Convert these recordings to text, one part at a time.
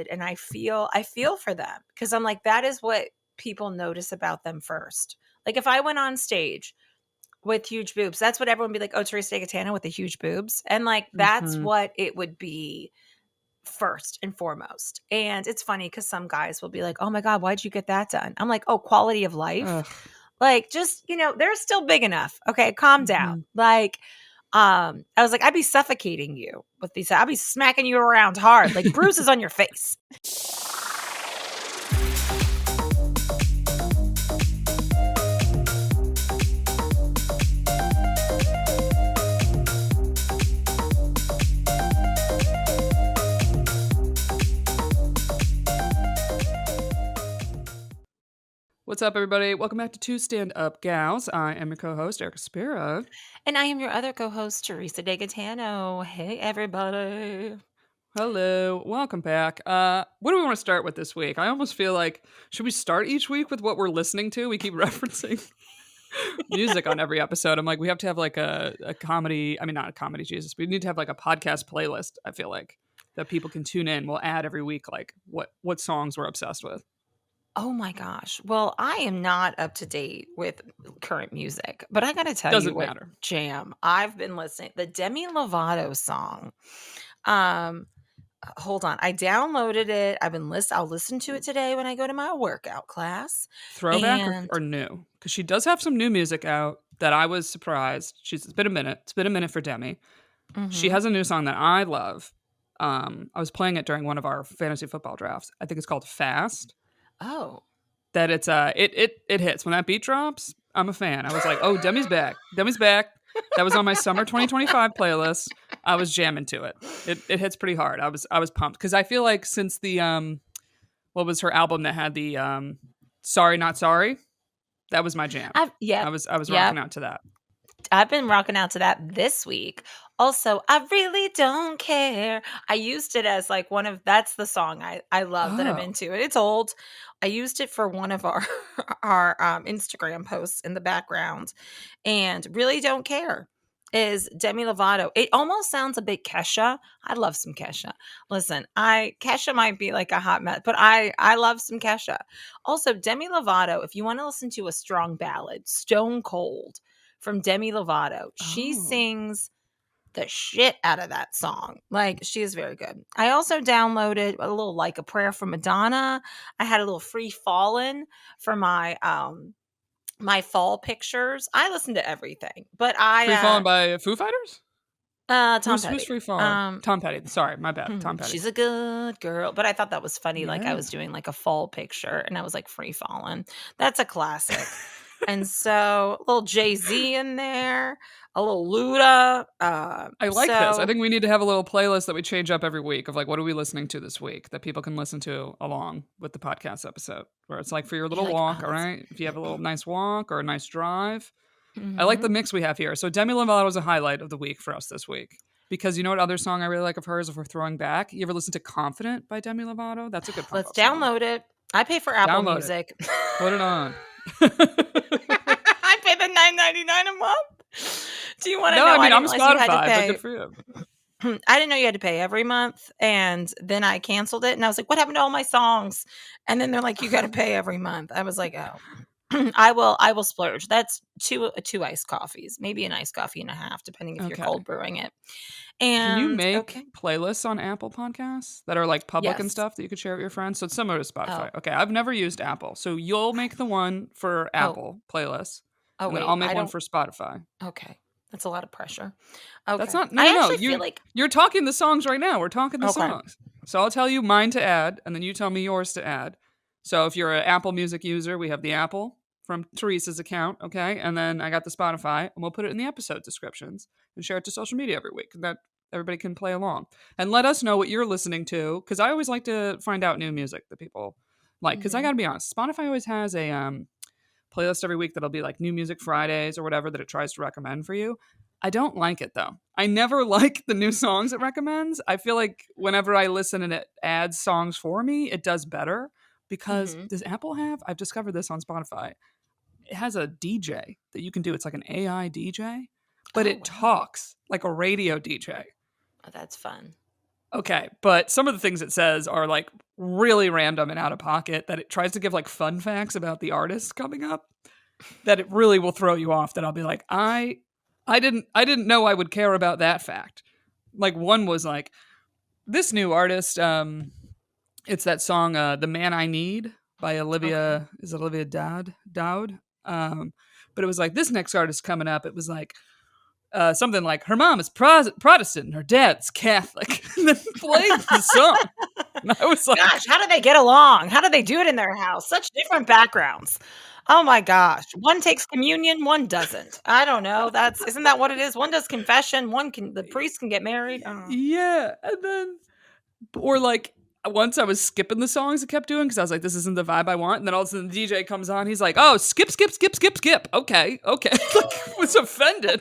good. And I feel for them because I'm like, that is what people notice about them first. Like if I went on stage with huge boobs, that's what everyone would be like, oh, Teresa Gatano with the huge boobs. And like, that's what it would be first and foremost. And it's funny because some guys will be like, oh my God, why'd you get that done? I'm like, oh, quality of life. Ugh. Like, just, they're still big enough. Okay, calm down. Like, I was like, I'd be suffocating you with these. I'll be smacking you around hard, like bruises on your face. What's up, everybody? Welcome back to Twostandupgals. I am your co-host, Erica Spira. And I am your other co-host, Teresa Gatano. Hey, everybody. Hello. Welcome back. What do we want to start with this week? I almost feel like, should we start each week with what we're listening to? We keep referencing music on every episode. I'm like, we have to have like a comedy. I mean, not a comedy, Jesus. We need to have like a podcast playlist, I feel like, that people can tune in. We'll add every week, like, what songs we're obsessed with. Oh my gosh. Well, I am not up to date with current music, but I got to tell Doesn't you what matter. jam I've been listening. The Demi Lovato song. Hold on. I downloaded it. I'll listen to it today when I go to my workout class. Throwback or new? Because she does have some new music out that I was surprised. It's been a minute. It's been a minute for Demi. She has a new song that I love. I was playing it during one of our fantasy football drafts. I think it's called Fast. Oh. That it's it hits when that beat drops. I'm a fan. I was like, oh, Demi's back. Demi's back. That was on my summer 2025 playlist. I was jamming to it. It hits pretty hard. I was pumped because I feel like since the what was her album that had the Sorry Not Sorry, that was my jam. I was rocking out to that. I've been rocking out to that this week. Also, I really don't care. I used it as like that's the song I love that I'm into. It's old. I used it for one of our Instagram posts in the background, and really don't care is Demi Lovato. It almost sounds a bit Kesha. I love some Kesha. Listen, Kesha might be like a hot mess, but I love some Kesha. Also, Demi Lovato, if you want to listen to a strong ballad, Stone Cold from Demi Lovato, she sings the shit out of that song. Like, she is very good. I also downloaded a little Like a Prayer from Madonna. I had a little Free Fallin' for my my fall pictures. I listen to everything, but Free Fallin' by Foo Fighters? Tom Petty. Who's Free Fallin'? Tom Petty. Sorry, my bad. Tom Petty. She's a good girl. But I thought that was funny. Like, I was doing like a fall picture and I was like, Free Fallin'. That's a classic. And so a little Jay-Z in there, a little Luda. I like this. I think we need to have a little playlist that we change up every week of like, what are we listening to this week that people can listen to along with the podcast episode, where it's like for your little walk, all right? If you have a little nice walk or a nice drive. I like the mix we have here. So Demi Lovato was a highlight of the week for us this week. Because you know what other song I really like of hers if we're throwing back? You ever listen to Confident by Demi Lovato? That's a good song. Let's download it. I pay for Apple Music. Put it on. I pay the $9.99 a month. Do you want to know? I mean, I'm Spotify, but good for you. I didn't know you had to pay every month, and then I canceled it, and I was like, "What happened to all my songs?" And then they're like, "You got to pay every month." I was like, "Oh, I will splurge." That's two iced coffees, maybe an iced coffee and a half, depending if you're cold brewing it. And can you make playlists on Apple Podcasts that are like public and stuff that you could share with your friends? So it's similar to Spotify. Okay, I've never used Apple. So you'll make the one for Apple playlists. And then I'll make one for Spotify. Okay. That's a lot of pressure. Okay. That's not no. You're talking the songs right now. We're talking the songs. So I'll tell you mine to add, and then you tell me yours to add. So if you're an Apple Music user, we have the Apple from Teresa's account, okay? And then I got the Spotify, and we'll put it in the episode descriptions and share it to social media every week. That everybody can play along. And let us know what you're listening to, because I always like to find out new music that people like. Because I got to be honest, Spotify always has a playlist every week that'll be like New Music Fridays or whatever that it tries to recommend for you. I don't like it, though. I never like the new songs it recommends. I feel like whenever I listen and it adds songs for me, it does better. Because does Apple have, I've discovered this on Spotify, it has a DJ that you can do. It's like an AI DJ, but it talks like a radio DJ. Oh, that's fun. Okay, but some of the things it says are like really random and out of pocket, that it tries to give like fun facts about the artist coming up that it really will throw you off, that I'll be like, I didn't know I would care about that fact. Like one was like, this new artist, it's that song The Man I Need by Okay. Olivia Dowd? But it was like, this next artist coming up, it was like something like, her mom is Protestant and her dad's Catholic. And then played the song. And I was like, Gosh, how do they get along? How do they do it in their house? Such different backgrounds. Oh my gosh. One takes communion, one doesn't. I don't know. Isn't that what it is? One does confession, the priest can get married. I don't know. yeah. And then, or like, once I was skipping the songs it kept doing because I was like, this isn't the vibe I want. And then all of a sudden the DJ comes on. He's like, oh, skip, skip, skip, skip, skip. Okay, okay. Like, was offended.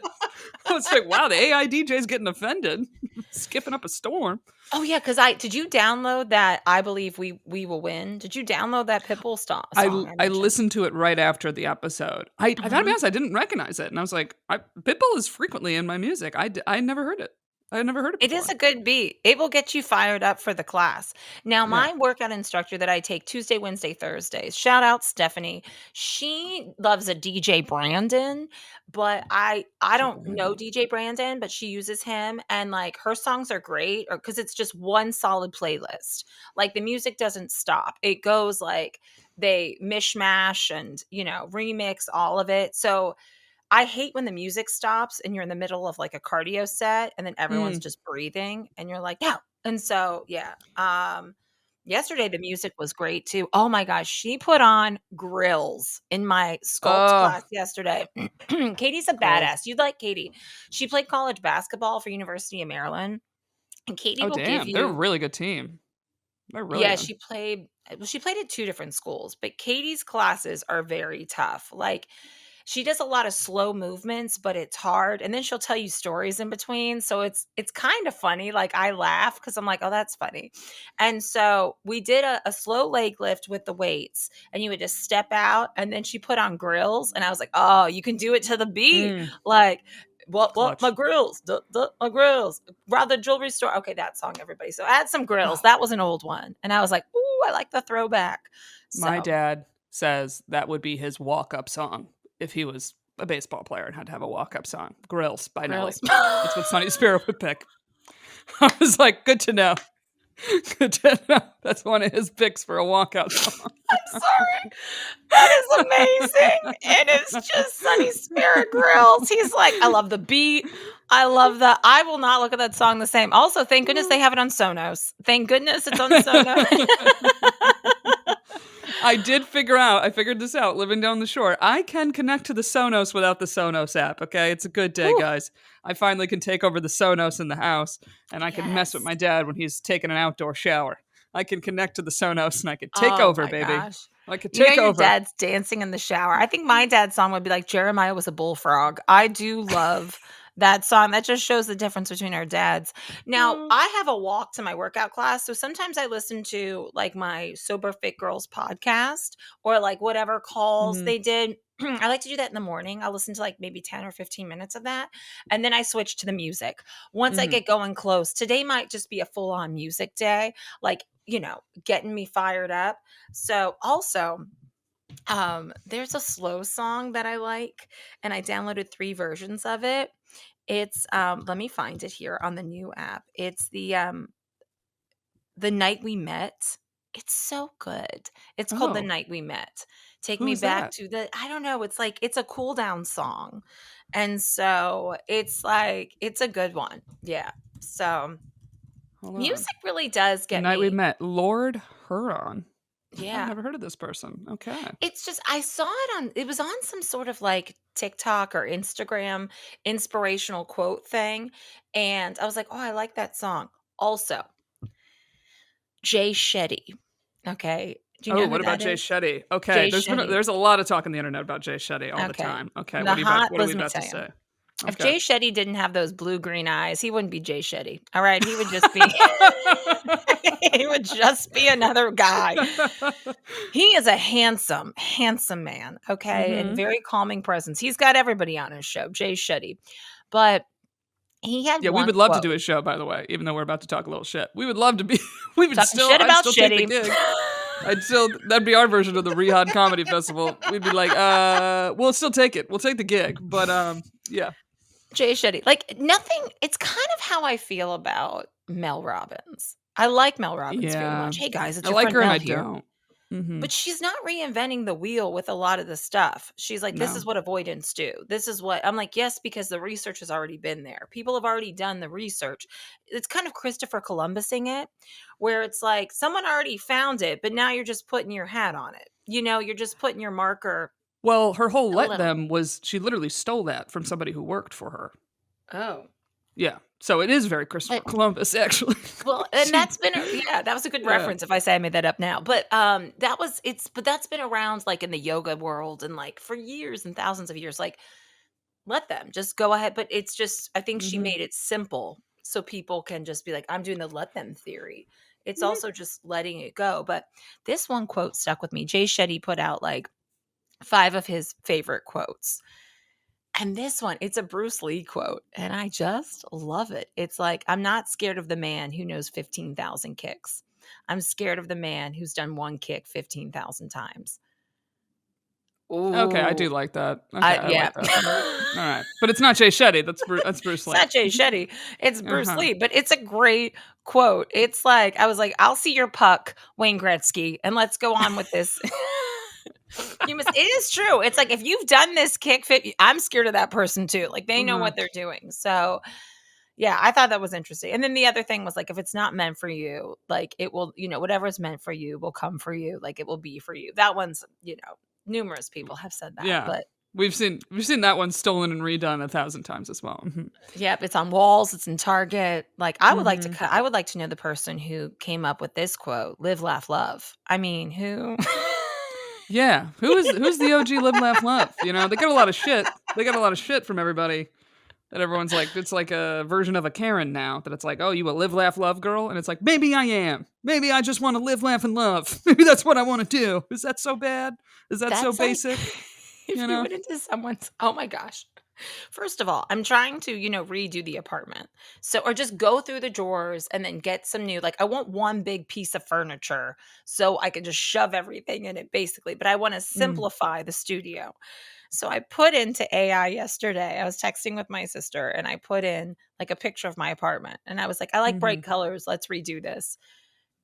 I was like, wow, the AI DJ's getting offended. Skipping up a storm. Oh yeah, because did you download that I Believe We Will Win? Did you download that Pitbull song I I mentioned? listened to it right after the episode. I gotta be Mhm. honest, I didn't recognize it. And I was like, Pitbull is frequently in my music. I never heard it. I had never heard it It is before. a good beat. It will get you fired up for the class. Now, Yeah. my workout instructor that I take Tuesday, Wednesday, Thursdays, shout out Stephanie. She loves a DJ Brandon, but I don't know DJ Brandon, but she uses him and like her songs are great or cuz it's just one solid playlist. Like the music doesn't stop. It goes like they mishmash and, remix all of it. So I hate when the music stops and you're in the middle of like a cardio set and then everyone's Mm. just breathing and you're like, "No." And so, yeah. Yesterday the music was great too. Oh my gosh, she put on grills in my sculpt Oh, class yesterday. Katie's a grills. badass. You'd like Katie. She played college basketball for University of Maryland, and Katie Oh, will give damn. They're a you really good team. They're really yeah, good. she played at 2 different schools, but Katie's classes are very tough. Like, she does a lot of slow movements, but it's hard, and then she'll tell you stories in between, so it's kinda funny, like, I laugh because 'cause I'm like, "Oh, that's funny." And so, we did a slow leg lift with the weights, and you would just step out, and then she put on grills, and I was like, "Oh, you can do it to the beat." Mm. Like, "What, my Clutch. grills, duh, duh, my grills, round the jewelry store." Okay, that song, everybody. So, add some grills. Oh, That was an old one, and I was like, "Ooh, I like the throwback." my So, dad says that would be his walk-up song if he was a baseball player and had to have a walk-up song. Grills by Nelly. grills. That's what Sonny Spiro would pick. I was like, good to know. Good to know. That's one of his picks for a walkout song. I'm sorry. That is amazing. It is just Sunny Spirit Grills. He's like, I love the beat. I will not look at that song the same. Also, thank goodness they have it on Sonos. Thank goodness it's on Sonos. I figured this out living down the shore. I can connect to the Sonos without the Sonos app, okay? It's a good day, Whew. guys. I finally can take over the Sonos in the house, and I can mess with Yes. my dad when he's taking an outdoor shower. I can connect to the Sonos and I can take Oh over, my baby. gosh. I could You know take your over. dad's dancing in the shower. I think my dad's song would be like Jeremiah was a bullfrog. I do love that song. That just shows the difference between our dads. Now, I have a walk to my workout class, so sometimes I listen to like my Sober Fit Girls podcast or like whatever calls Mhm. they did. I like to do that in the morning. I'll listen to like maybe 10 or 15 minutes of that. And then I switch to the music. Once I Mhm. get going close, today might just be a full on music day, like, getting me fired up. So also, there's a slow song that I like, and I downloaded 3 versions of it. It's, let me find it here on the new app. It's The Night We Met. It's so good. It's called The Oh, Night We Met. Take me who's back that? to I don't know, it's like it's a cool down song. And so it's like it's a good one. Yeah. So Hold on. music really does The get night we me. met, Lord Huron. I've Yeah. never heard of this person. Okay. It's just I saw it was on some sort of like TikTok or Instagram inspirational quote thing, and I was like, "Oh, I like that song." Also, Jay Shetty. Okay. Do you Oh, know who what about that Jay is? Shetty? Okay, Jay Shetty. there's a lot of talk on the internet about Jay Shetty all the Okay. time. Okay, The hot what are we let me about to tell you. say? If Okay. Jay Shetty didn't have those blue-green eyes, he wouldn't be Jay Shetty. All right, he would just be he would just be another guy. He is a handsome, handsome man, okay, and Mhm. very calming presence. He's got everybody on his show, Jay Shetty. But He had Yeah, we one would love to quote. do a show, by the way, even though we're about to talk a little shit. We would love to be. We would Talking still. shit I'd about still take the shitty. gig. That'd be our version of the Rehab Comedy Festival. We'd be like, we'll still take it. We'll take the gig, but yeah. Jay Shetty. Like, nothing, it's kind of how I feel about Mel Robbins. I like Mel Robbins very Yeah, much. Hey guys, I it's your like friend her and Mel I here. don't. Mm-hmm. But she's not reinventing the wheel with a lot of the stuff. She's like, this No. is what avoidance do. This is what I'm like, yes, because the research has already been there. People have already done the research. It's kind of Christopher Columbusing it, where it's like someone already found it, but now you're just putting your hat on it. You're just putting your marker Well, her whole a let little. them was she literally stole that from somebody who worked for her. Oh. Yeah. So it is very Christopher But Columbus, actually. well, and that's been that was a good Yeah. reference if I say I made that up now. But that's been around like in the yoga world and like for years and thousands of years. Like let them just go ahead. But it's just I think she Mm-hmm. made it simple so people can just be like, I'm doing the let them theory. It's Mm-hmm. also just letting it go. But this one quote stuck with me. Jay Shetty put out like 5 of his favorite quotes. And this one, it's a Bruce Lee quote, and I just love it. It's like, I'm not scared of the man who knows 15,000 kicks. I'm scared of the man who's done one kick 15,000 times. Okay, I do Ooh. like that. Okay, I Yeah. like that. All right, but it's not Jay Shetty. That's Bruce It's Lee. not Jay Shetty. It's Bruce Uh-huh. Lee, but it's a great quote. It's like, I was like, I'll see your puck, Wayne Gretzky, and let's go on with this. It is true. It's like, if you've done this kick fit, I'm scared of that person too. Like, they know Uh-huh. what they're doing. So, yeah, I thought that was interesting. And then the other thing was like, if it's not meant for you, like it will, whatever is meant for you will come for you. Like it will be for you. That one's, numerous people have said that. Yeah, But we've seen that one stolen and redone 1,000 times as well. Mm-hmm. yep, it's on walls, it's in Target. Like I would like to Mm-hmm. I would like to know the person who came up with this quote, live, laugh, love. I mean, who Yeah, who's the OG Live Laugh Love? You know, they get a lot of shit. They got a lot of shit from everybody. That everyone's like, it's like a version of a Karen now. That it's like, oh, you a live, laugh, love girl, and it's like, maybe I am. Maybe I just want to live, laugh, and love. Maybe that's what I want to do. Is that so bad? Is that so that's like basic? You if you know? went into someone's oh my gosh. First of all, I'm trying to, redo the apartment. So, or just go through the drawers and then get some new, like, I want one big piece of furniture so I can just shove everything in it basically, but I want to Mm. simplify the studio. So, I put into AI yesterday. I was texting with my sister and I put in like a picture of my apartment and I was like, I like Hmm. bright colors. Let's redo this.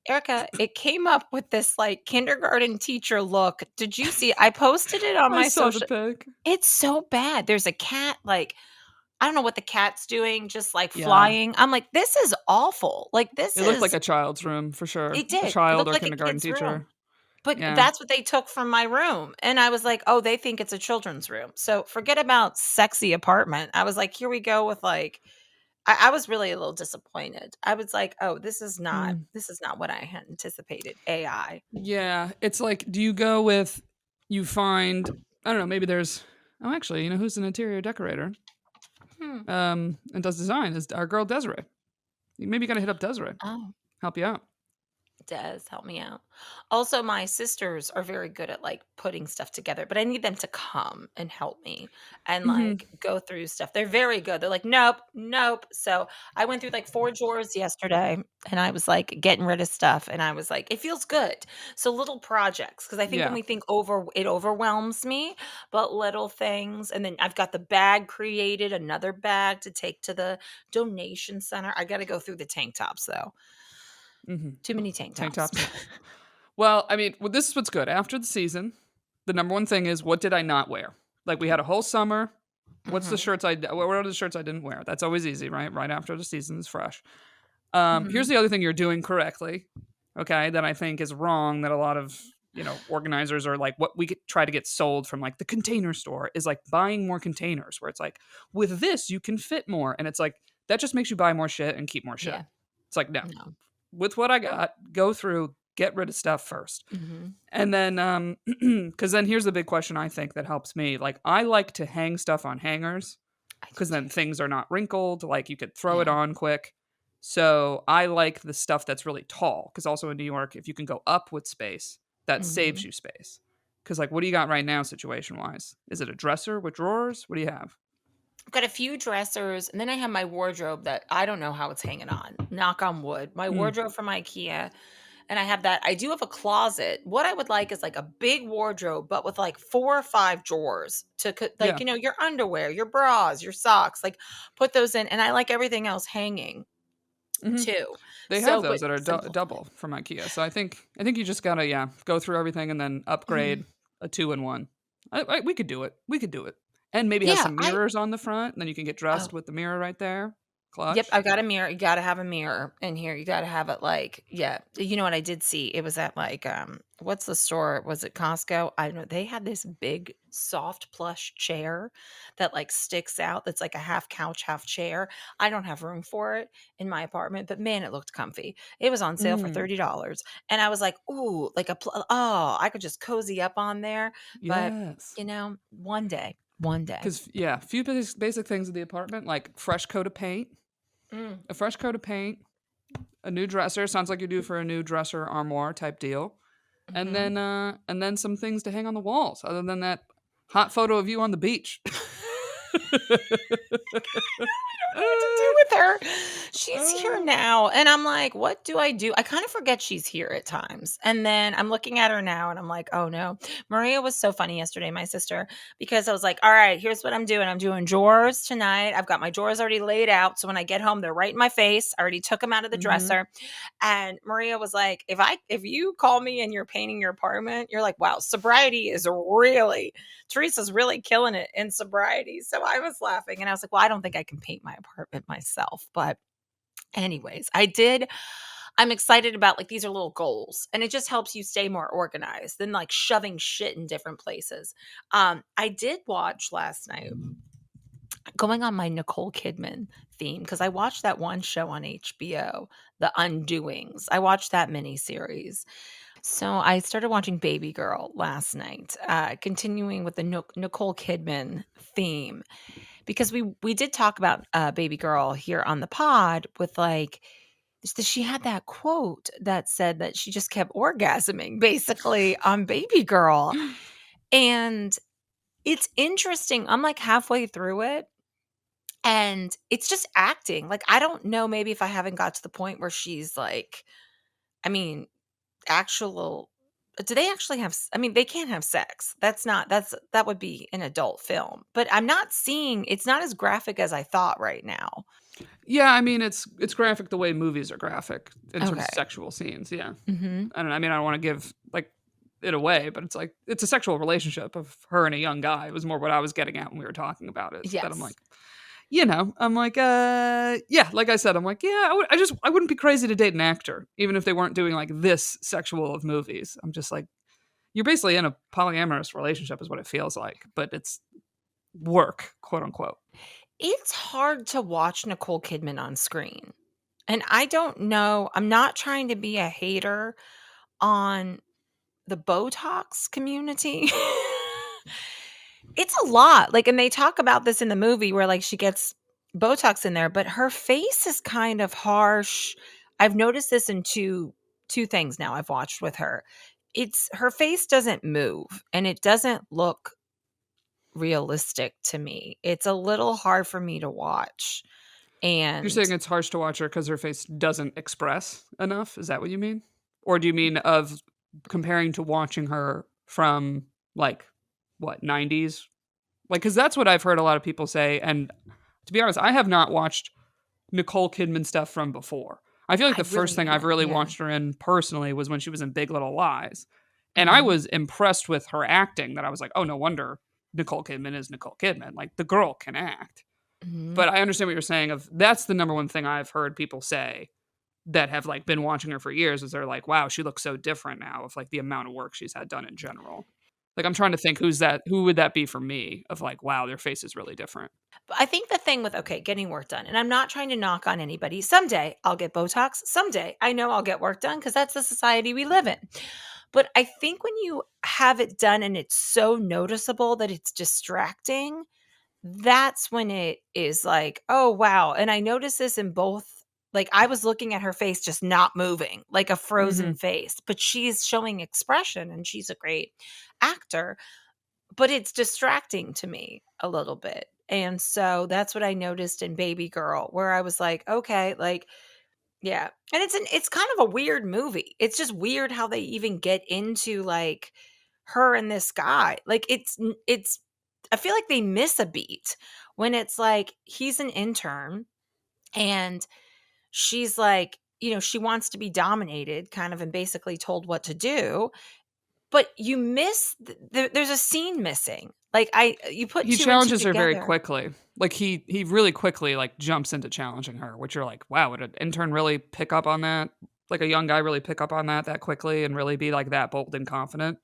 Erica, it came up with this like kindergarten teacher look. Did you see? I posted it on I my saw the social. pic. It's so bad. There's a cat, like, I don't know what the cat's doing, just like Yeah, flying. I'm like, this is awful. Like, this it looked like is, a child's room for sure. it A did. It child looked or like a kindergarten kid's room. teacher. But Yeah. that's what they took from my room. And I was like, oh, they think it's a children's room. So forget about sexy apartment. I was like, here we go with like, I was really a little disappointed. I was like, oh, Mm. this is not what I had anticipated. AI. Yeah, it's like, do you go with, you find, I don't know, maybe there's, oh, actually, you know who's an interior decorator Hmm. and does design is our girl Desiree. Maybe you gotta hit up Desiree, Oh. help you out. Does help me out. Also, my sisters are very good at like putting stuff together, but I need them to come and help me and Hmm. like go through stuff. They're very good. They're like, nope, nope. So I went through like 4 drawers yesterday and I was like getting rid of stuff and I was like, it feels good. So little projects, because I think when Yeah. we think over, it overwhelms me, but little things. And then I've got the bag created, another bag to take to the donation center. I got to go through the tank tops though. Hmm. Too many tank Tank tops. tops. Well, I mean, this is what's good. After the season, the number one thing is, what did I not wear? Like, we had a whole summer. What's the Mhm. shirts what are the shirts I didn't wear? That's always easy, right? Right after the season is fresh. Here's Mhm. the other thing you're doing correctly, okay, that I think is wrong, that a lot of, organizers are like, what we could try to get sold from like the Container Store is like buying more containers, where it's like, with this you can fit more, and it's like, that just makes you buy more shit and keep more shit. Yeah. It's like, no, No. with what I got, go through, get rid of stuff first. Mhm. And then because then here's the big question I think that helps me. Like, I like to hang stuff on hangers, I do because then too. things are not wrinkled, like you could throw it Yeah. on quick. So I like the stuff that's really tall, because also in New York, if you can go up with space, that saves Mhm. you space. Because like, what do you got right now situation wise? Is it a dresser with drawers? What do you have? I've got a few dressers, and then I have my wardrobe that I don't know how it's hanging on. Knock on wood. My Mm, wardrobe from IKEA, and I have that. I do have a closet. What I would like is like a big wardrobe, but with like 4 or 5 drawers to like, yeah. your underwear, your bras, your socks, like put those in, and I like everything else hanging Hmm. too. They have So, but those that are simple. double from IKEA. So I think you just gotta go through everything and then Mhm. upgrade a two in one. We could do it. We could do it. And maybe have Yeah, some I mirrors on the front, and then you can get dressed oh, with the mirror right there. yep, Clutch. I've got a mirror. You gotta have a mirror in here. You gotta have it like, yeah. You know what I did see? It was at like, what's the store? Was it Costco? I don't know. They had this big soft plush chair that like sticks out. That's like a half couch, half chair. I don't have room for it in my apartment, but man, it looked comfy. It was on sale for Mm, $30. And I was like, ooh, like oh, I could just cozy up on there. But yes. one day. Because a few basic things in the apartment, like fresh coat of paint, Mm, a fresh coat of paint, a new dresser. Sounds like you're due for a new dresser armoire type deal, mhm. and then some things to hang on the walls. Other than that, hot photo of you on the beach. What to do with her. She's here now. And I'm like, what do I do? I kind of forget she's here at times. And then I'm looking at her now and I'm like, oh no. Maria was so funny yesterday, my sister, because I was like, all right, here's what I'm doing. I'm doing drawers tonight. I've got my drawers already laid out. So when I get home, they're right in my face. I already took them out of the Hmm. dresser. And Maria was like, if you call me and you're painting your apartment, you're like, wow, sobriety is really Teresa's really killing it in sobriety. So I was laughing and I was like, well, I don't think I can paint my apartment myself. But, anyways, I did. I'm excited about like these are little goals and it just helps you stay more organized than like shoving shit in different places. I did watch last night going on my Nicole Kidman theme because I watched that one show on HBO, The Undoings. I watched that miniseries. So I started watching Babygirl last night, continuing with the Nicole Kidman theme because we did talk about Babygirl here on the pod with like she had that quote that said that she just kept orgasming basically on Babygirl, and it's interesting. I'm like halfway through it. And it's just acting. Like I don't know, maybe if I haven't got to the point where she's like, I mean, actual do they actually have I mean, they can't have sex. That would be an adult film. But I'm not seeing it's not as graphic as I thought right now. Yeah, I mean it's graphic the way movies are graphic in terms of Okay. sexual scenes. Yeah, Mhm. I don't. I mean, I don't want to give like it away, but it's like it's a sexual relationship of her and a young guy. It was more what I was getting at when we were talking about it. That I'm Yes. like, I'm like, yeah, like I said, I'm like, yeah, I wouldn't be crazy to date an actor, even if they weren't doing like this sexual of movies. I'm just like, you're basically in a polyamorous relationship, is what it feels like, but it's work, quote unquote. It's hard to watch Nicole Kidman on screen. And I don't know, I'm not trying to be a hater on the Botox community. It's a lot, like, and they talk about this in the movie where, like, she gets Botox in there, but her face is kind of harsh. I've noticed this in two things now I've watched with her. It's her face doesn't move, and it doesn't look realistic to me. It's a little hard for me to watch, You're and saying it's harsh to watch her because her face doesn't express enough? Is that what you mean? Or do you mean of comparing to watching her from like what, 90s? Like, because that's what I've heard a lot of people say. And to be honest, I have not watched Nicole Kidman stuff from before. I feel like I the first really thing I've haven't, really yeah. watched her in personally was when she was in Big Little Lies. And I Mhm, was impressed with her acting that I was like, oh, no wonder Nicole Kidman is Nicole Kidman. Like, the girl can act. mhm. But I understand what you're saying of that's the number one thing I've heard people say that have like been watching her for years is they're like, wow, she looks so different now of like the amount of work she's had done in general. Like I'm trying to think who would that be for me of like, wow, their face is really different. But I think the thing with okay, getting work done, and I'm not trying to knock on anybody. Someday I'll get Botox. Someday I know I'll get work done because that's the society we live in. But I think when you have it done and it's so noticeable that it's distracting, that's when it is like, oh wow. And I noticed this in both. Like I was looking at her face just not moving, like a frozen Mhm. face, but she's showing expression and she's a great actor, but it's distracting to me a little bit. And so that's what I noticed in Babygirl, where I was like, okay, like, yeah. And it's kind of a weird movie. It's just weird how they even get into like her and this guy. Like it's I feel like they miss a beat when it's like he's an intern and she's like, she wants to be dominated kind of and basically told what to do, but you miss there's a scene missing. Like you put He two and two challenges her very together. quickly. Like he really quickly like jumps into challenging her, which you're like, wow, would an intern really pick up on that? Like a young guy really pick up on that quickly and really be like that bold and confident?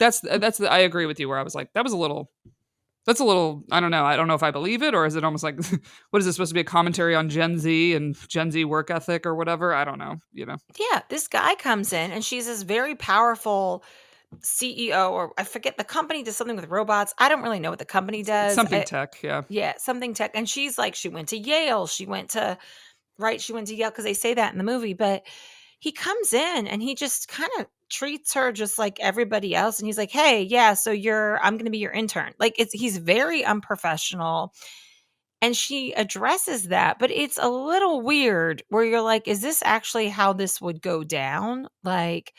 I agree with you where I was like, that's a little, I don't know. I don't know if I believe it, or is it almost like, what is this supposed to be, a commentary on Gen Z and Gen Z work ethic or whatever? I don't know, Yeah, this guy comes in and she's this very powerful CEO, or I forget, the company does something with robots. I don't really know what the company It's does. something tech, yeah. Yeah, something tech. And she's like, she went to Yale. She went to Yale because they say that in the movie. But he comes in and he just kind of treats her just like everybody else. And he's like, hey, yeah, so I'm going to be your intern. Like he's very unprofessional. And she addresses that, but it's a little weird where you're like, is this actually how this would go down? Like,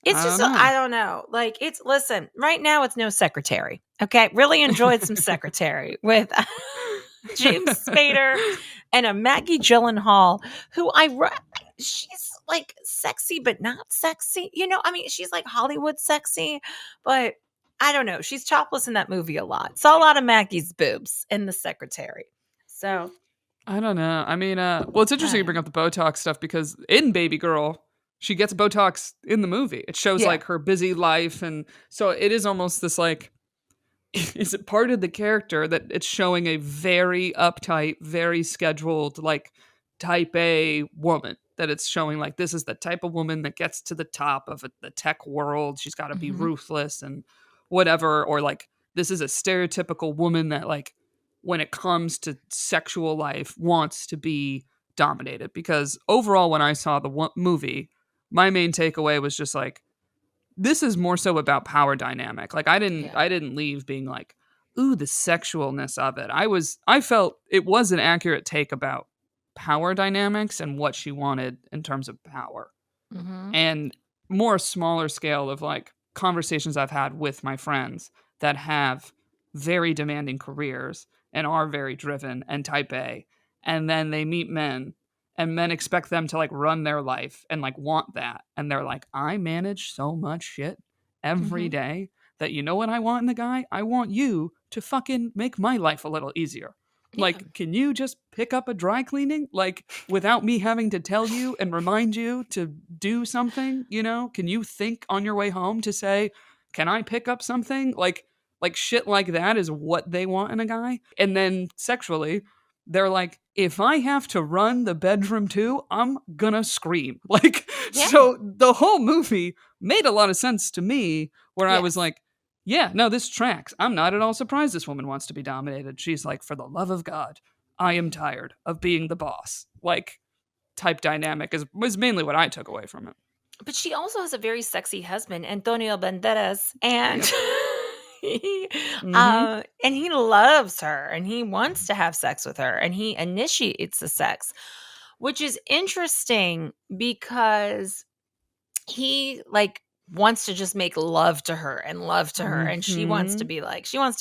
it's I just don't know. I don't know. Like, listen, right now it's no Secretary. Okay. Really enjoyed some Secretary with James Spader and a Maggie Gyllenhaal, who she's like sexy, but not sexy. I mean, she's like Hollywood sexy, but I don't know. She's topless in that movie a lot. Saw a lot of Maggie's boobs in The Secretary. So I don't know. I mean, well, it's interesting you bring up the Botox stuff because in Babygirl, she gets Botox in the movie. It shows yeah. like her busy life, and so it is almost this like, is it part of the character that it's showing a very uptight, very scheduled, like type A woman? That it's showing like this is the type of woman that gets to the top of the tech world. She's got to be Mhm. ruthless and whatever, or like this is a stereotypical woman that like when it comes to sexual life wants to be dominated. Because overall, when I saw the movie, my main takeaway was just like this is more so about power dynamic. Like Yeah. I didn't leave being like, ooh, the sexualness of it. I felt it was an accurate take about power dynamics and what she wanted in terms of power. Mhm. And more smaller scale of like conversations I've had with my friends that have very demanding careers and are very driven and type A. And then they meet men and men expect them to like run their life and like want that. And they're like, I manage so much shit every Mhm. day that you know what I want in a guy? I want you to fucking make my life a little easier. Yeah. Like, can you just pick up a dry cleaning? Like, without me having to tell you and remind you to do something, Can you think on your way home to say, can I pick up something? Like shit like that is what they want in a guy. And then sexually, they're like, if I have to run the bedroom too, I'm gonna scream. Like, Yeah. so the whole movie made a lot of sense to me where I was Yes. like, yeah, no, this tracks. I'm not at all surprised this woman wants to be dominated. She's like, for the love of God, I am tired of being the boss. Like, type dynamic was mainly what I took away from it. But she also has a very sexy husband, Antonio Banderas, and Yep. he, Mm-hmm. and he loves her, and he wants to have sex with her, and he initiates the sex, which is interesting because he like wants to just make love to her and love to her, and Mm-hmm. she wants to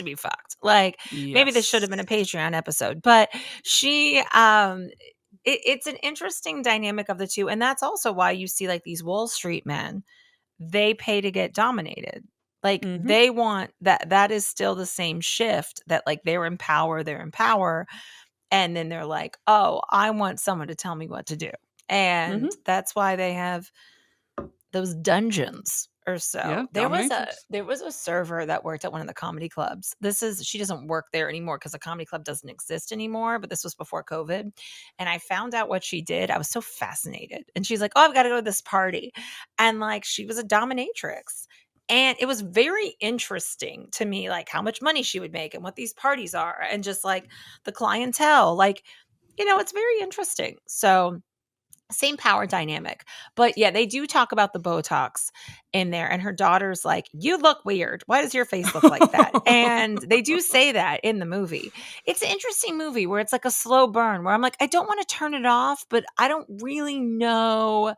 be fucked. Like maybe this should Yes. have been a Patreon episode, but she it's an interesting dynamic of the two, and that's also why you see like these Wall Street men, they pay to get dominated. Like Mm-hmm. they want that is still the same shift that like they're in power, and then they're like, oh, I want someone to tell me what to do. And Mm-hmm. that's why they have those dungeons or so. Yeah, dominatrix. There was a server that worked at one of the comedy clubs. She doesn't work there anymore because the comedy club doesn't exist anymore, but this was before COVID. And I found out what she did. I was so fascinated. And she's like, "Oh, I've got to go to this party." And like she was a dominatrix. And it was very interesting to me, like how much money she would make and what these parties are, and just like the clientele. Like, it's very interesting. So same power dynamic. But yeah, they do talk about the Botox in there. And her daughter's like, "You look weird. Why does your face look like that?" And they do say that in the movie. It's an interesting movie where it's like a slow burn where I'm like, I don't want to turn it off, but I don't really know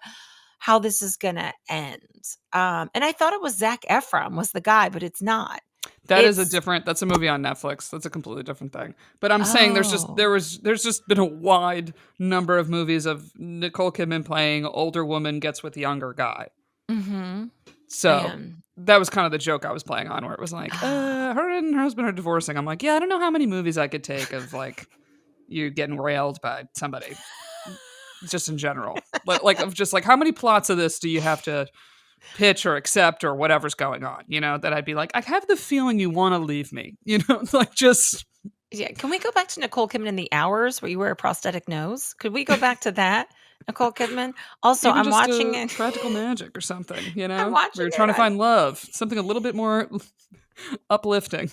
how this is going to end. And I thought it was Zach Efron was the guy, but it's not. It's, That's a movie on Netflix. That's a completely different thing. But I'm saying oh, there's just been a wide number of movies of Nicole Kidman playing older woman gets with younger guy. mm-hmm. So And, that was kind of the joke I was playing on, where it was like, oh, her and her husband are divorcing. I'm like, yeah, I don't know how many movies I could take of like you getting railed by somebody, just in general. Like of just like how many plots of this do you have to pitch or accept or whatever's going on, that I'd be like, I have the feeling you want to leave me, like just. yeah. Can we go back to Nicole Kidman in The Hours where you wear a prosthetic nose? Could we go back to that, Nicole Kidman? Also, Even I'm just watching it. practical magic or something, I'm we watching were trying it to find love, something a little bit more uplifting.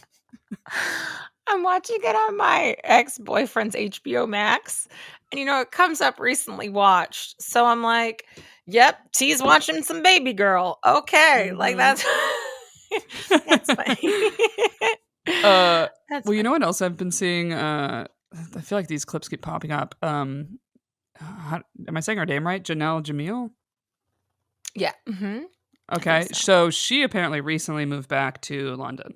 I'm watching it on my ex-boyfriend's HBO Max. And it comes up recently watched. So I'm like, yep, T's watching some Babygirl. Okay. Like Mm-hmm. that's that's funny. That's Well, you know funny. what else I've been seeing? I feel like these clips keep popping up. Am I saying her name right? Janelle Jamil? Yeah. Hmm. I think Okay, so. so she apparently recently moved back to London,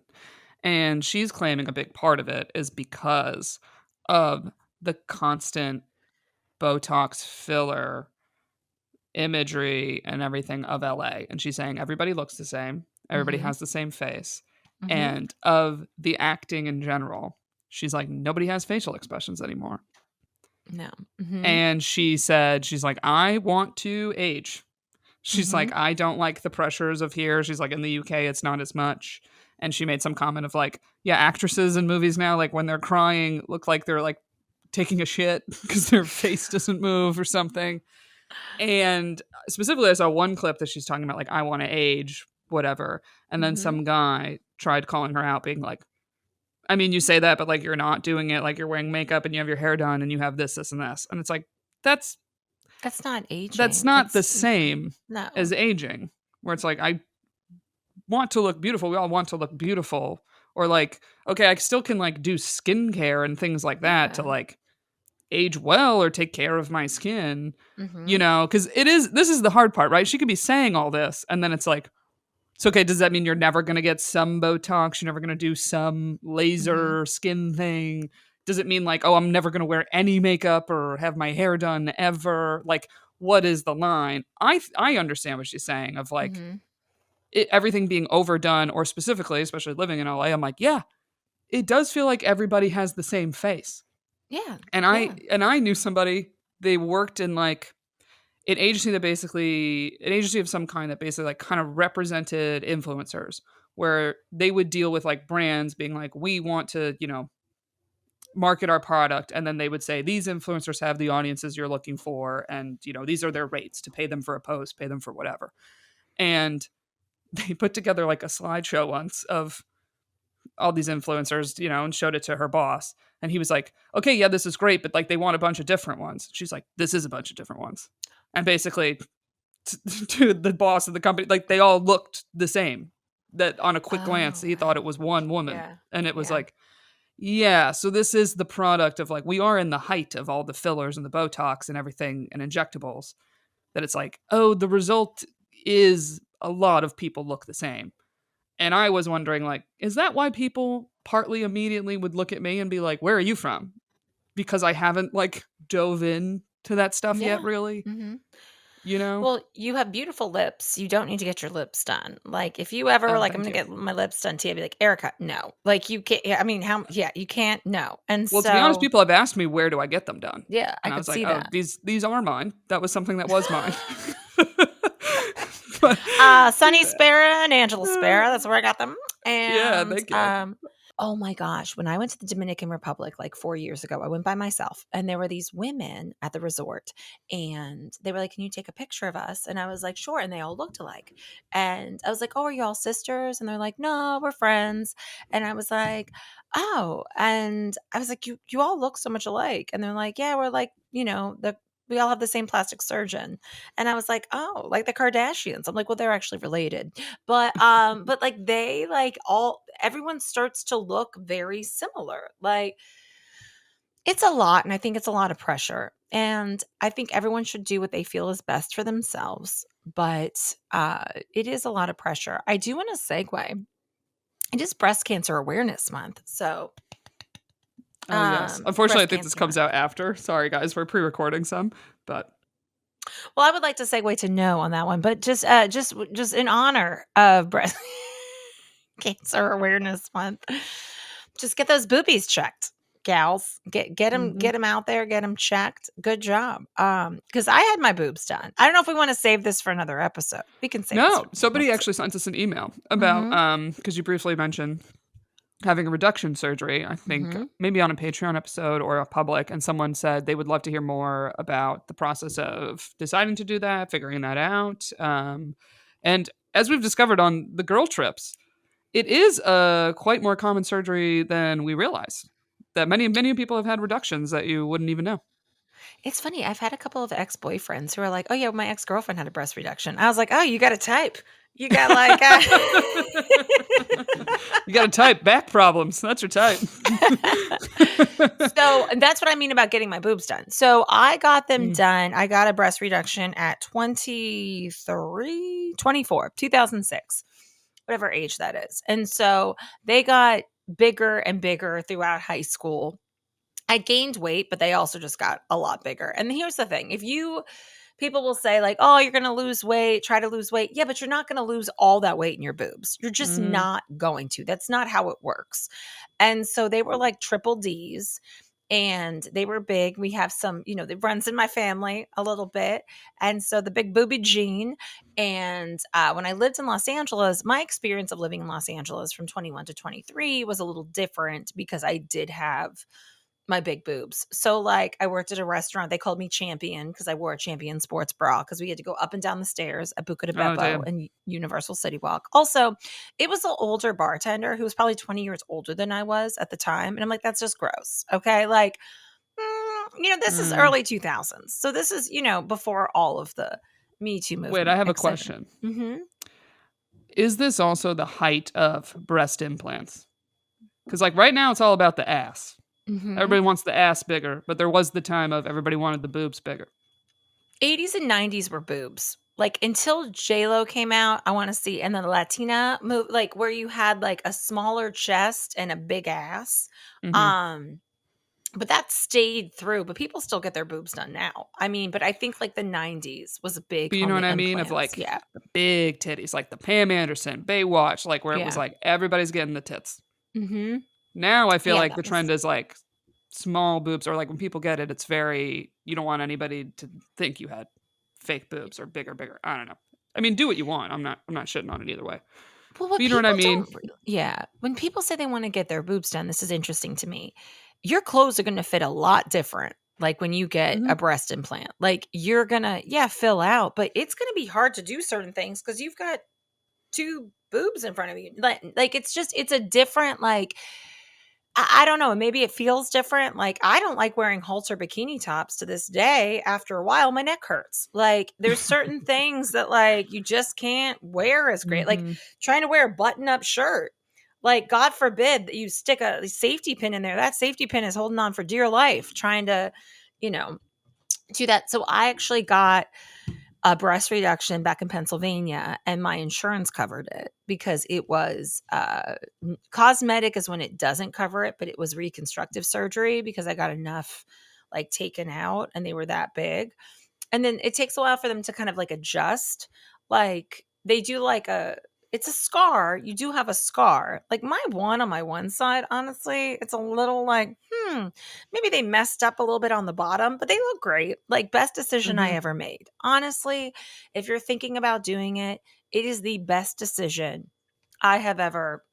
and she's claiming a big part of it is because of the constant Botox filler imagery and everything of LA. And she's saying everybody looks the same, everybody Hmm. has the same face, Hmm. and of the acting in general. She's like, nobody has facial expressions anymore. No. Hmm. And she said, she's like, I want to age. She's like, Hmm. I don't like the pressures of here. She's like, in the UK, it's not as much. And she made some comment of like, yeah, actresses in movies now, like when they're crying, look like they're like taking a shit because their face doesn't move or something. And specifically, I saw one clip that she's talking about, like, I want to age, whatever. And then Hmm. some guy tried calling her out, being like, I mean, you say that, but like, you're not doing it. Like, you're wearing makeup and you have your hair done and you have this, this, and this. And it's like, that's That's not that's aging. not the It's same no. as aging, where it's like, I want to look beautiful. We all want to look beautiful. Or like, okay, I still can like do skincare and things like that to Yeah. like age well or take care of my skin, Hmm. because this is the hard part, right? She could be saying all this and then it's like, it's okay. Does that mean you're never going to get some Botox? You're never going to do some Hmm. laser skin thing? Does it mean like, oh, I'm never going to wear any makeup or have my hair done ever? Like, what is the line? I understand what she's saying of like Hmm. everything being overdone, or specifically, especially living in LA. I'm like, yeah, it does feel like everybody has the same face. Yeah. And Yeah. I knew somebody. They worked in like an agency of some kind that basically like kind of represented influencers, where they would deal with like brands being like, we want to market our product, and then they would say these influencers have the audiences you're looking for, and these are their rates to pay them for a post, pay them for whatever. And they put together like a slideshow once of all these influencers, and showed it to her boss. And he was like, okay, yeah, this is great, but like they want a bunch of different ones. She's like, this is a bunch of different ones. And basically, to the boss of the company, like they all looked the same. That on a quick glance, Oh, he thought it was one woman. yeah. And it was Yeah. like, yeah, so this is the product of like, we are in the height of all the fillers and the Botox and everything and injectables. That it's like, oh, the result is a lot of people look the same. And I was wondering, like, is that why people partly immediately would look at me and be like, where are you from? Because I haven't, like, dove in to that stuff yet, Yeah. really, Mhm. you know? Well, you have beautiful lips. You don't need to get your lips done. Like, if you ever were Oh, like, "I'm thank gonna you. get my lips done," T, I'd be like, "Erica, no." Like, you can't. Yeah, I mean, how? Yeah, you can't. No. And Well, to be honest, so, people have asked me, where do I get them done? yeah, I And I could was like, see oh, that. these are mine. That was something that was mine. But, Sunny Spera and Angela Spera. That's where I got them. yeah, And thank you. oh my gosh, when I went to the Dominican Republic like 4 years ago, I went by myself, and there were these women at the resort, and they were like, "Can you take a picture of us?" And I was like, "Sure." And they all looked alike, and I was like, "Oh, are you all sisters?" And they're like, "No, we're friends." And I was like, "Oh," and I was like, "You all look so much alike," and they're like, "Yeah, we're like the." We all have the same plastic surgeon. And I was like, "Oh, like the Kardashians." I'm like, "Well, they're actually related." But like they like all everyone starts to look very similar. Like it's a lot, and I think it's a lot of pressure. And I think everyone should do what they feel is best for themselves. But it is a lot of pressure. I do want to segue. It is Breast Cancer Awareness Month. So, Oh, yes. Unfortunately, I Breast think this Cancer comes Month. out after. Sorry, guys. We're pre-recording some, but Well, I would like to segue to no on that one, but just in honor of Breast Cancer Awareness Month, just get those boobies checked, gals. Get them mhm. out there, get them checked. Good job. Because I had my boobs done. I don't know if we want to save this for another episode. We can save this No, for another somebody episode. actually sent us an email about Mm-hmm. because you briefly mentioned having a reduction surgery, I think Mm-hmm. maybe on a Patreon episode or a public, and someone said they would love to hear more about the process of deciding to do that, figuring that out. And as we've discovered on the girl trips, it is a quite more common surgery than we realize. That many people have had reductions that you wouldn't even know. It's funny. I've had a couple of ex-boyfriends who are like, "Oh yeah, my ex-girlfriend had a breast reduction." I was like, "Oh, you got a type. You got like You got to type back problems. That's your type. So, and that's what I mean about getting my boobs done. So, I got them Mm, done. I got a breast reduction at 23, 24, 2006, whatever age that is. And so, they got bigger and bigger throughout high school. I gained weight, but they also just got a lot bigger. And here's the thing, people will say like, "Oh, you're going to lose weight, try to lose weight." Yeah, but you're not going to lose all that weight in your boobs. You're just mhm. not going to. That's not how it works. And so they were like triple D's and they were big. We have some, it runs in my family a little bit. And so the big booby gene. And when I lived in Los Angeles, my experience of living in Los Angeles from 21 to 23 was a little different because I did have my big boobs. So like I worked at a restaurant. They called me champion because I wore a champion sports bra because we had to go up and down the stairs at Buca de Oh, Beppo damn. and Universal City Walk. Also, it was an older bartender who was probably 20 years older than I was at the time. And I'm like, that's just gross. Okay. Like, this is Mm. early 2000s. So this is, before all of the Me Too Wait, I movement, have a et cetera. question. Mm-hmm. Is this also the height of breast implants? Because, like, right now it's all about the ass. Mm-hmm. Everybody wants the ass bigger, but there was the time of everybody wanted the boobs bigger. 80s and 90s were boobs. Like until J-Lo came out, I want to see, and then the Latina move, like where you had like a smaller chest and a big ass. Mhm. Um, but that stayed through, but people still get their boobs done now. I mean, but I think like the 90s was big But you on know what the I mean? Of, implants. like, Yeah. the big titties, like the Pam Anderson, Baywatch, like, where it was Yeah. like everybody's getting the tits. Mm-hmm. Now I feel Yeah, like the that was trend is, like, small boobs, or, like, when people get it, it's very you don't want anybody to think you had fake boobs or bigger. I don't know. I mean, do what you want. I'm not shitting on it either way. well, what But you know what I people mean? don't yeah. When people say they want to get their boobs done, this is interesting to me. Your clothes are going to fit a lot different. Like when you get Mhm. a breast implant, like you're gonna, yeah, fill out, but it's gonna be hard to do certain things because you've got two boobs in front of you. Like it's a different like I don't know. Maybe it feels different. Like I don't like wearing halter bikini tops to this day. After a while, my neck hurts. Like there's certain things that like you just can't wear as great. Like Mhm. trying to wear a button-up shirt. Like God forbid that you stick a safety pin in there. That safety pin is holding on for dear life, trying to, you know, do that. So I actually got a breast reduction back in Pennsylvania, and my insurance covered it because it was cosmetic is when it doesn't cover it, but it was reconstructive surgery because I got enough like taken out and they were that big. And then it takes a while for them to kind of like adjust. Like they do like it's a scar. You do have a scar. Like my one on my one side, honestly, it's a little like, maybe they messed up a little bit on the bottom, but they look great. Like best decision I Mhm. ever made. Honestly, if you're thinking about doing it, it is the best decision I have ever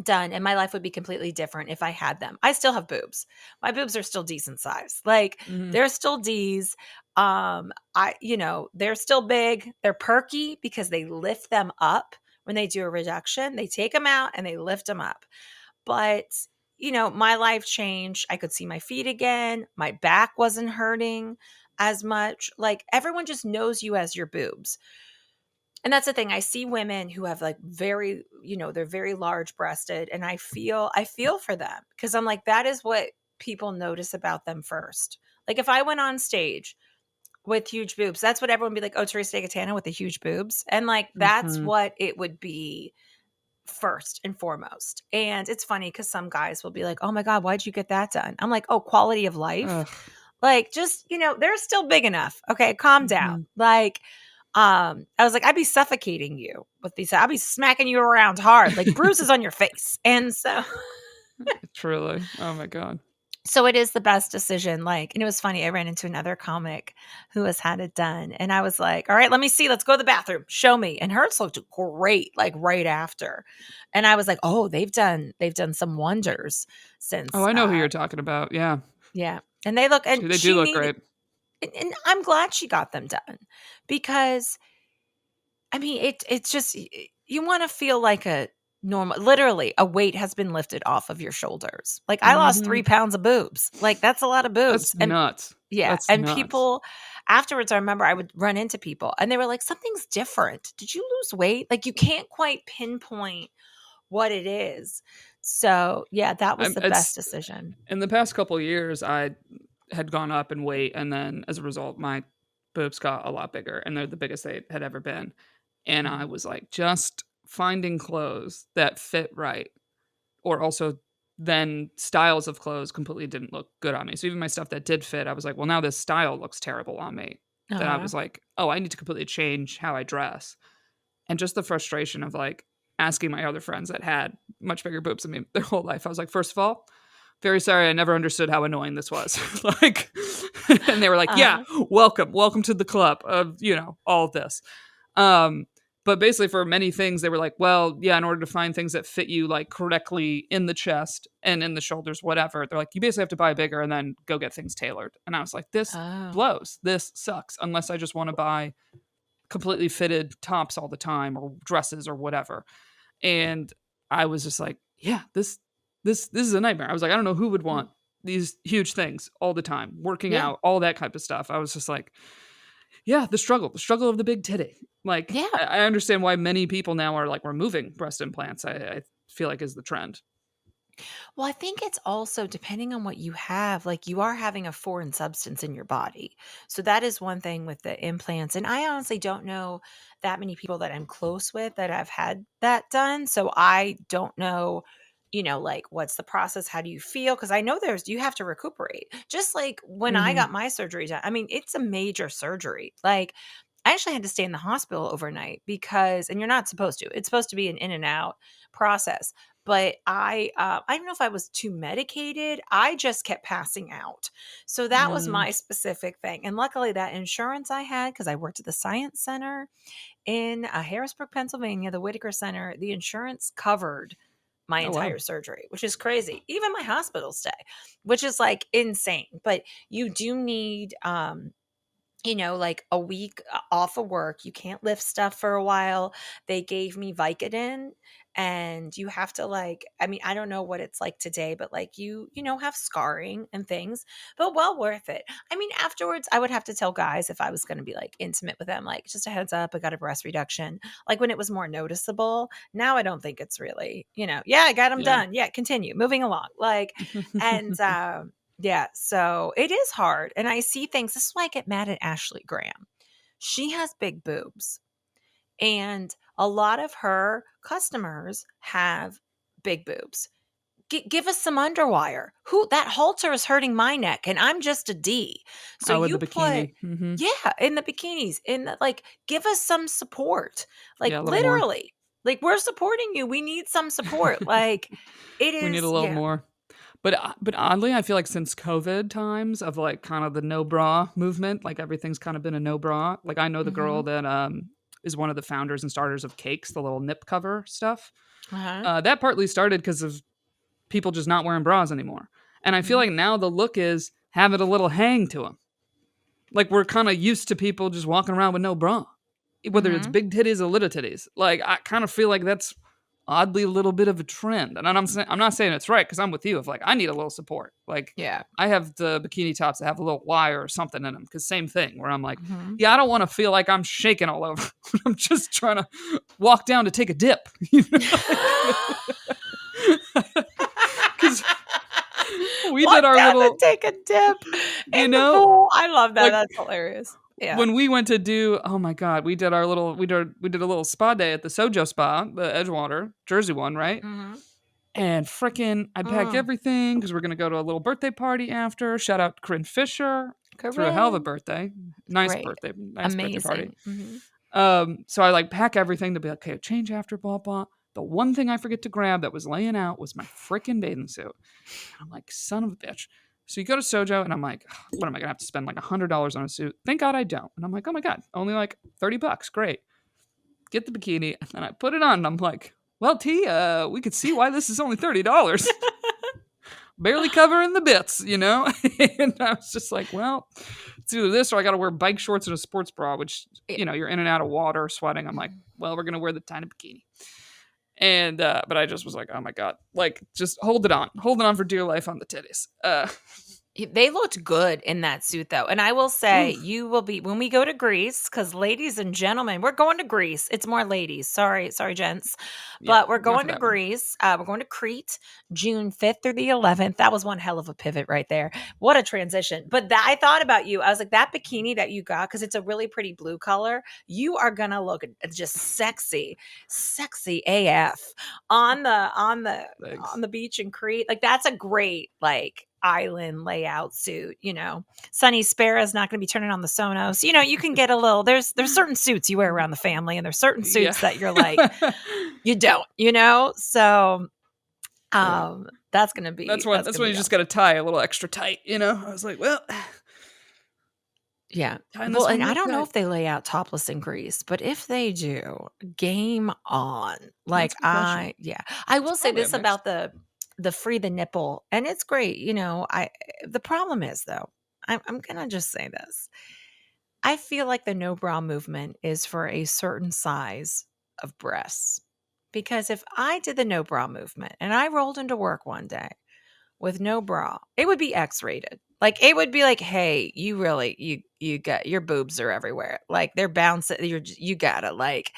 done, and my life would be completely different if I had them. I still have boobs. My boobs are still decent size. Like Mhm. they're still D's. They're still big. They're perky because they lift them up when they do a reduction. They take them out and they lift them up. But my life changed. I could see my feet again. My back wasn't hurting. as much. Like, everyone just knows you as your boobs. And that's the thing. I see women who have like very, they're very large breasted, and I feel for them, because I'm like, that is what people notice about them first. Like, if I went on stage with huge boobs, that's what everyone would be like, oh, Teresa Catana with the huge boobs. And like, that's Mhm. what it would be first and foremost. And it's funny because some guys will be like, oh my God, why'd you get that done? I'm like, oh, quality of life. Ugh. Like, just, they're still big enough. Okay, calm down. Mhm. Like, I was like, I'd be suffocating you with these. I'll be smacking you around hard, like bruises on your face. And Truly. Oh my god. so it is the best decision. Like, and it was funny. I ran into another comic who has had it done, and I was like, all right, let me see. Let's go to the bathroom. Show me. And hers looked great, like right after. And I was like, oh, they've done some wonders Oh, since, I know who you're talking about. Yeah. yeah. And they look, and They do she look needed, great. and I'm glad she got them done, because I mean, it's just, you want to feel like a normal, literally a weight has been lifted off of your shoulders. Like, I lost Mhm. 3 pounds of boobs. Like, that's a lot of That's boobs. And nuts. yeah, That's and nuts. people afterwards, I remember I would run into people and they were like, something's different. Did you lose weight? Like, you can't quite pinpoint what it is. So yeah, that was the best It's decision. in the past couple years, I had gone up in weight, and then as a result, my boobs got a lot bigger, and they're the biggest they had ever been. And I Mhm. was like, just finding clothes that fit right, or also then styles of clothes completely didn't look good on me. So even my stuff that did fit, I was like, well, now this style looks terrible on me. Then I Uh-huh. was like, oh, I need to completely change how I dress. And just the frustration of like asking my other friends that had much bigger boobs than me their whole life. I was like, first of all, very sorry, I never understood how annoying this was. Like, and they were like, yeah, Uh-huh. welcome to the club of, all of this. Um, but basically for many things, they were like, well, yeah, in order to find things that fit you like correctly in the chest and in the shoulders, whatever, they're like, you basically have to buy bigger and then go get things tailored. And I was like, this Oh. blows. This sucks. Unless I just want to buy completely fitted tops all the time or dresses or whatever. And I was just like, yeah, this is a nightmare. I was like, I don't know who would Mm. want these huge things all the time, working Yeah. out, all that type of stuff. I was just like, yeah, the struggle of the big titty. Like, Yeah. I understand why many people now are like removing breast implants. I feel like is the trend. Well, I think it's also depending on what you have, like, you are having a foreign substance in your body. So that is one thing with the implants. And I honestly don't know that many people that I'm close with that have had that done. So I don't know, like, what's the process? How do you feel? Because I know you have to recuperate. Just like when I Hmm. got my surgery done, I mean, it's a major surgery. Like, I actually had to stay in the hospital overnight because, and you're not supposed to, it's supposed to be an in and out process. But I don't know if I was too medicated. I just kept passing out. So that was Mm. my specific thing. And luckily, that insurance I had, because I worked at the Science Center in Harrisburg, Pennsylvania, the Whitaker Center, the insurance covered my Oh wow. entire surgery, which is crazy. Even my hospital stay, which is like insane. But you do need like a week off of work. You can't lift stuff for a while. They gave me Vicodin, and you have to, like, I mean, I don't know what it's like today, but like, have scarring and things, but well worth it. I mean, afterwards, I would have to tell guys if I was going to be like intimate with them, like, just a heads up, I got a breast reduction, like when it was more noticeable. Now I don't think it's really, yeah, I got them Yeah. done. Yeah, continue moving along. Like, and yeah, so it is hard, and I see things. This is why I get mad at Ashley Graham. She has big boobs, and a lot of her customers have big boobs. Give us some underwire. Who that halter is hurting my neck, and I'm just a D. So Oh, with you the put, bikini. Hmm. yeah, in the bikinis, in the, like, give us some support. Like, Yeah, a little more. literally, like, we're supporting you. We need some support. Like, it We need a is, little yeah. more. But oddly, I feel like since COVID times of like kind of the no bra movement, like everything's kind of been a no bra. Like I know the girl Hmm. that is one of the founders and starters of Cakes, the little nip cover stuff. Uh-huh. That partly started because of people just not wearing bras anymore. And I feel Mhm. like now the look is have it a little hang to them. Like we're kind of used to people just walking around with no bra, whether it's Mhm. big titties or little titties. Like I kind of feel like that's oddly a little bit of a trend. And I'm not saying it's right because I'm with you. If like I need a little support, like Yeah. I have the bikini tops that have a little wire or something in them. Because same thing where I'm like, Mm-hmm. yeah, I don't want to feel like I'm shaking all over. I'm just trying to walk down to take a dip. You know? Because we Walk did our down to little, take a dip you in the know, pool. I love that. like That's hilarious. Yeah. when we went to do, oh my god, we did a little spa day at the Sojo Spa, the Edgewater Jersey one, right? Mm-hmm. And frickin', I packed Mm. everything because we're gonna go to a little birthday party after. Shout out Corinne Fisher, threw a hell of a Corinne. birthday, Great. nice birthday party. Amazing. Mm-hmm. So I like pack everything to be like, okay, change after blah blah. The one thing I forget to grab that was laying out was my frickin' bathing suit. I'm like, son of a bitch. So you go to Sojo, and I'm like, what am I gonna have to spend like $100 on a suit? Thank God I don't. And I'm like, oh my god, only like $30. Great. Get the bikini, and then I put it on, and I'm like, well, T, we could see why this is only $30. Barely covering the bits, you know? And I was just like, well, it's either this or I got to wear bike shorts and a sports bra, which, you know, you're in and out of water, sweating. I'm like, well, we're going to wear the tiny bikini. And, but I just was like, oh my God, like, just holding on for dear life on the titties. They looked good in that suit, though. And I will say, Oof. you will be, when we go to Greece, because ladies and gentlemen, we're going to Greece. It's more ladies. Sorry, gents. Yeah, But we're not for going to that one. Greece. We're going to Crete, June 5th through the 11th. That was one hell of a pivot right there. What a transition. But I thought about you. I was like, that bikini that you got, because it's a really pretty blue color, you are going to look just sexy AF on Thanks. the beach in Crete. Like, that's a great, like, island layout suit. Sunny Sparrow's not going to be turning on the Sonos. You can get a little, there's certain suits you wear around the family, and there's certain Yeah. suits that you're like, you don't, so that's going to be, That's when you just got to tie a little extra tight, you know? I was like, well, yeah. tying Well, this one and I real don't know tight. if they lay out topless in Greece, but if they do, game on. That's Like, a good question. I will It's say probably a this mix. about the free the nipple, and it's great. The problem is, though, I'm gonna just say this. I feel like the no bra movement is for a certain size of breasts. Because if I did the no bra movement and I rolled into work one day with no bra, it would be X-rated. Like, it would be like, hey, you really, you got, your boobs are everywhere. Like, they're bouncing. You gotta, like,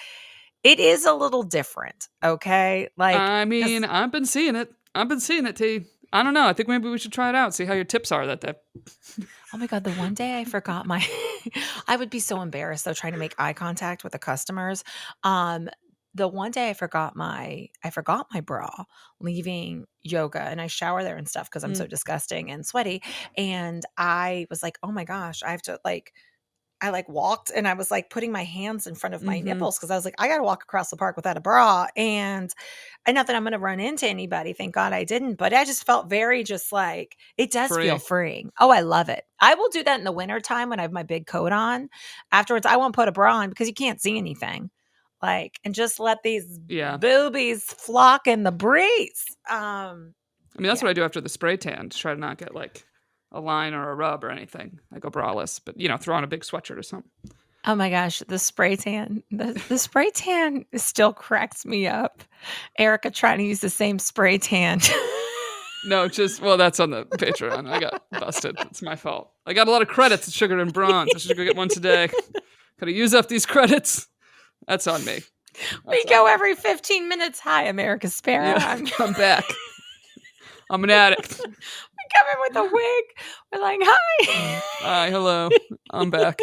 it is a little different. Okay. Like, I mean, 'cause I've been seeing it. T. I don't know. I think maybe we should try it out. See how your tips are that day. oh my God, the one day I forgot my I would be so embarrassed though trying to make eye contact with the customers. The one day I forgot my bra leaving yoga, and I shower there and stuff because I'm so Mm, disgusting and sweaty. And I was like, oh my gosh, I have to, like, I like walked, and I was like putting my hands in front of my mm-hmm. nipples because I was like, I got to walk across the park without a bra. And not that I'm going to run into anybody. Thank God I didn't. But I just felt very, just like, it does feel Free. freeing. Oh, I love it. I will do that in the wintertime when I have my big coat on. Afterwards, I won't put a bra on because you can't see anything. Like, and just let these Yeah. boobies flock in the breeze. I mean, that's Yeah. what I do after the spray tan to try to not get like a line or a rub or anything. I go braless, but throw on a big sweatshirt or something. Oh my gosh, the spray tan. The spray tan still cracks me up. Erica trying to use the same spray tan. No, that's on the Patreon. I got busted. It's my fault. I got a lot of credits at Sugar and Bronze. I should go get one today. Gotta use up these credits. That's on me. We go every 15 minutes. Hi, America Sparrow. Yeah, I'm back. I'm an addict. We come in with a wig. We're like, hi. Hi, hello. I'm back.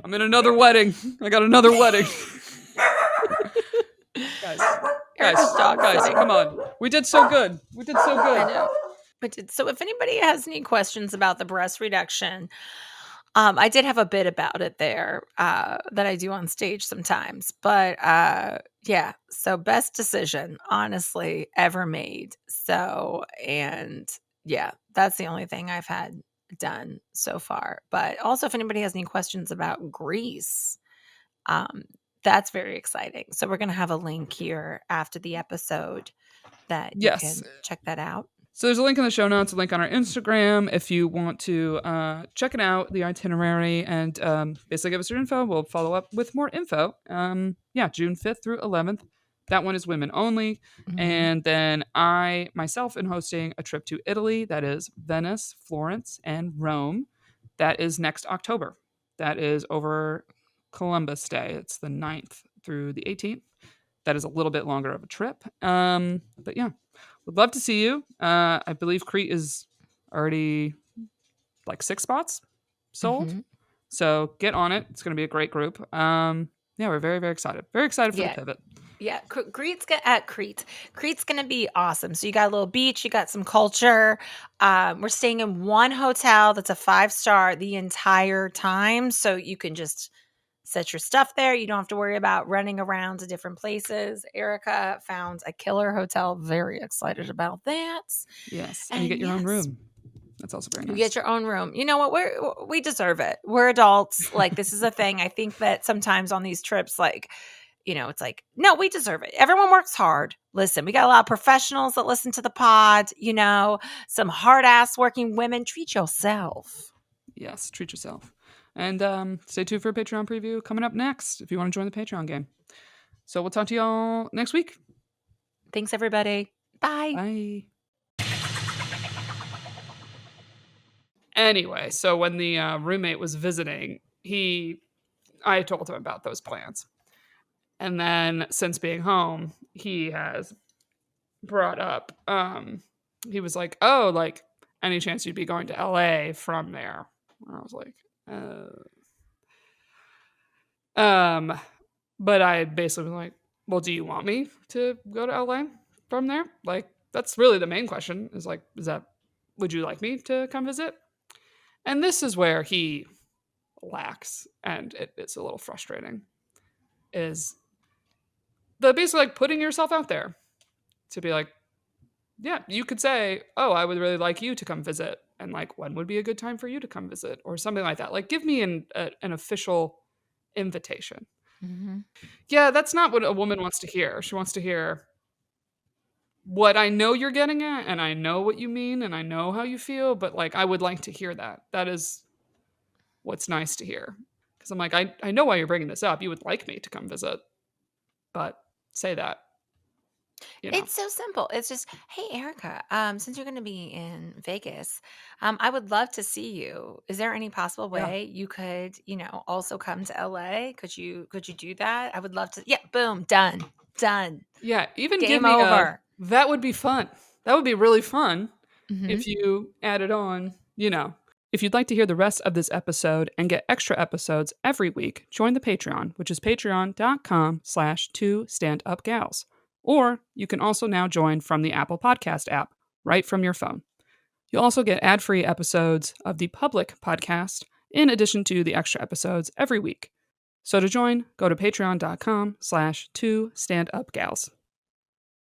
I'm in another wedding. I got another wedding. guys, come on. We did so good. I know. So if anybody has any questions about the breast reduction, I did have a bit about it there that I do on stage sometimes. But yeah, so best decision, honestly, ever made. So, and yeah, that's the only thing I've had done so far. But also, if anybody has any questions about Greece, um, that's very exciting. So we're going to have a link here after the episode that you Yes. can check that out. So there's a link in the show notes, a link on our Instagram if you want to check it out, the itinerary, and basically give us your info. We'll follow up with more info. June 5th through 11th. That one is women only. And then I myself am hosting a trip to Italy. That is Venice, Florence, and Rome. That is next October. That is over Columbus Day. It's the 9th through the 18th. That is a little bit longer of a trip. But yeah, would love to see you. I believe Crete is already like 6 spots sold. So get on it. It's going to be a great group. Yeah, we're very, very excited. Very excited for the pivot. Yeah, Crete's gonna be awesome. So you got a little beach, you got some culture. We're staying in one hotel that's a 5-star the entire time, so you can just set your stuff there. You don't have to worry about running around to different places. Erica found a killer hotel. Very excited about that. Yes, and you get your own room. That's also very nice. You get your own room. You know what? We deserve it. We're adults. Like, this is a thing. I think that sometimes on these trips, like, it's like, no, we deserve it. Everyone works hard. Listen, we got a lot of professionals that listen to the pod, some hard ass working women. Treat yourself. Yes, treat yourself. And stay tuned for a Patreon preview coming up next if you want to join the Patreon game. So we'll talk to y'all next week. Thanks, everybody. Bye. Bye. Anyway, so when the roommate was visiting, I told him about those plans. And then since being home, he has brought up, he was like, oh, like, any chance you'd be going to LA from there? And I was like, but I basically was like, well, do you want me to go to LA from there? Like, that's really the main question is like, would you like me to come visit? And this is where he lacks, and it's a little frustrating, is the basically like putting yourself out there to be like, yeah, you could say, oh, I would really like you to come visit. And like, when would be a good time for you to come visit? Or something like that. Like, give me an official invitation. Yeah, that's not what a woman wants to hear. She wants to hear what I know you're getting at, and I know what you mean, and I know how you feel, but like, I would like to hear that. That is what's nice to hear. Because I'm like, I know why you're bringing this up. You would like me to come visit, but say that. It's so simple. It's just, hey, Erica, since you're going to be in Vegas, I would love to see you. Is there any possible way you could, also come to LA? Could you do that? I would love to. Yeah, boom, done. Yeah, even Game give me over. That would be fun. That would be really fun if you added on, If you'd like to hear the rest of this episode and get extra episodes every week, join the Patreon, which is patreon.com/twostandupgals. Or you can also now join from the Apple Podcast app, right from your phone. You'll also get ad-free episodes of the public podcast, in addition to the extra episodes every week. So to join, go to patreon.com/twostandupgals.